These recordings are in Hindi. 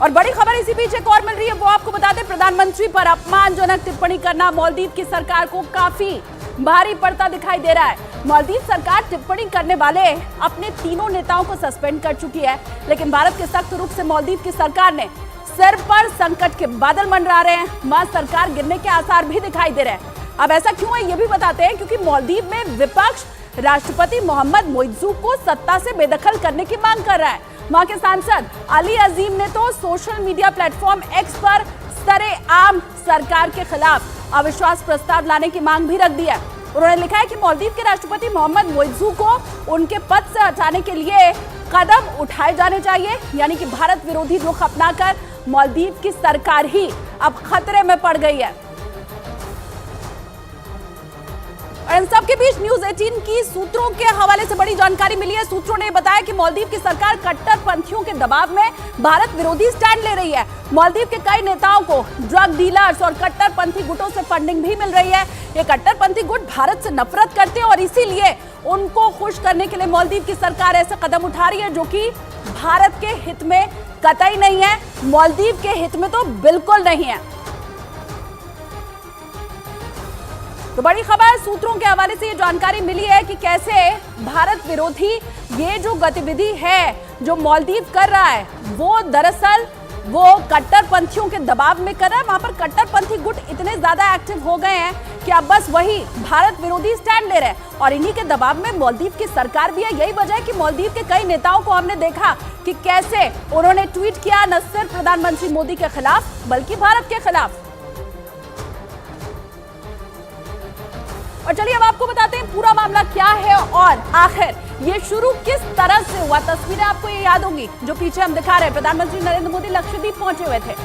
और बड़ी खबर इसी बीच एक और मिल रही है, वो आपको बता दें, प्रधानमंत्री पर अपमानजनक टिप्पणी करना मालदीव की सरकार को काफी भारी पड़ता दिखाई दे रहा है। मालदीव सरकार टिप्पणी करने वाले अपने तीनों नेताओं को सस्पेंड कर चुकी है, लेकिन भारत के सख्त रुख से मालदीव की सरकार ने सिर पर संकट के बादल मंडरा रहे हैं। वहां सरकार गिरने के आसार भी दिखाई दे रहे हैं। अब ऐसा क्यों है ये भी बताते हैं, क्योंकि मालदीव में विपक्ष राष्ट्रपति मोहम्मद मोइज़ू को सत्ता से बेदखल करने की मांग कर रहा है। वहां के सांसद अली अजीम ने तो सोशल मीडिया प्लेटफॉर्म एक्स पर सरेआम सरकार के खिलाफ अविश्वास प्रस्ताव लाने की मांग भी रख दी है। उन्होंने लिखा है कि मालदीव के राष्ट्रपति मोहम्मद मोइज़ू को उनके पद से हटाने के लिए कदम उठाए जाने चाहिए, यानी कि भारत विरोधी रुख अपनाकर मालदीव की सरकार ही अब खतरे में पड़ गई है। और इन सबके बीच न्यूज 18 की सूत्रों के हवाले से बड़ी जानकारी मिली है। सूत्रों ने बताया कि मालदीव की सरकार कट्टरपंथियों के दबाव में भारत विरोधी स्टैंड ले रही है। मालदीव के कई नेताओं को ड्रग डीलर्स और कट्टरपंथी गुटों से फंडिंग भी मिल रही है। ये कट्टरपंथी गुट भारत से नफरत करते हैं और इसीलिए उनको खुश करने के लिए मालदीव की सरकार ऐसे कदम उठा रही है जो कि भारत के हित में कतई नहीं है, मालदीव के हित में तो बिल्कुल नहीं है। तो बड़ी खबर सूत्रों के हवाले से ये जानकारी मिली है कि कैसे भारत विरोधी ये जो गतिविधि है जो मालदीव कर रहा है, वो दरअसल वो कट्टरपंथियों के दबाव में कर रहा है। वहां पर कट्टरपंथी गुट इतने ज्यादा एक्टिव हो गए हैं कि अब बस वही भारत विरोधी स्टैंड ले रहे हैं और इन्हीं के दबाव में मालदीव की सरकार भी है। यही वजह है कि मालदीव के कई नेताओं को हमने देखा कि कैसे उन्होंने ट्वीट किया, न सिर्फ प्रधानमंत्री मोदी के खिलाफ बल्कि भारत के खिलाफ। और चलिए अब आपको बताते हैं पूरा मामला क्या है और आखिर ये शुरू किस तरह से हुआ। तस्वीरें आपको ये याद होंगी जो पीछे हम दिखा रहे हैं। प्रधानमंत्री नरेंद्र मोदी लक्षद्वीप पहुंचे हुए थे।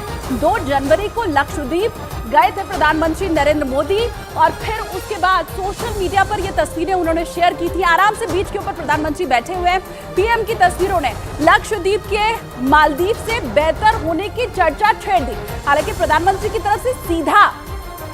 2 जनवरी को लक्षद्वीप गए थे प्रधानमंत्री नरेंद्र मोदी और फिर उसके बाद सोशल मीडिया पर ये तस्वीरें उन्होंने शेयर की थी। आराम से बीच के ऊपर प्रधानमंत्री बैठे हुए हैं। पीएम की तस्वीरों ने लक्षद्वीप के मालदीव से बेहतर होने की चर्चा छेड़ दी। हालांकि प्रधानमंत्री की तरफ से सीधा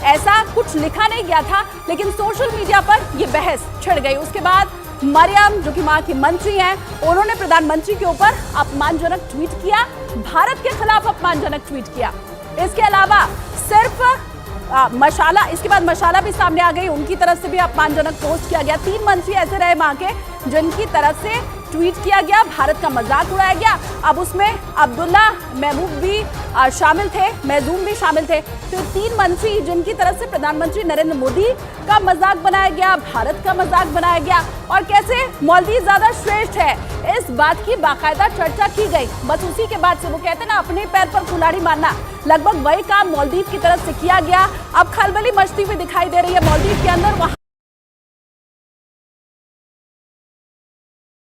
ऐसा कुछ लिखा नहीं गया था, लेकिन सोशल मीडिया पर यह बहस छिड़ गई। उसके बाद मरियम जो कि वहां की मंत्री हैं, उन्होंने प्रधानमंत्री के ऊपर अपमानजनक ट्वीट किया, भारत के खिलाफ अपमानजनक ट्वीट किया। इसके अलावा सिर्फ मशाला, इसके बाद मशाला भी सामने आ गई, उनकी तरफ से भी अपमानजनक पोस्ट किया गया। 3 मंत्री ऐसे रहे वहां के जिनकी तरफ से ट्वीट किया गया, भारत का मजाक उड़ाया गया। अब उसमें अब्दुल्ला महमूद भी शामिल थे, महजूम भी शामिल थे। तो 3 मंत्री जिनकी तरफ से प्रधानमंत्री नरेंद्र मोदी का मजाक बनाया गया, भारत का मजाक बनाया गया और कैसे मालदीव ज्यादा श्रेष्ठ है, इस बात की बाकायदा चर्चा की गई। बस उसी के बाद से वो कहते हैं ना, अपने पैर पर कुल्हाड़ी मारना, लगभग वही काम मालदीव की तरफ से किया गया। अब खलबली मचती हुई दिखाई दे रही है मालदीव के अंदर। वहां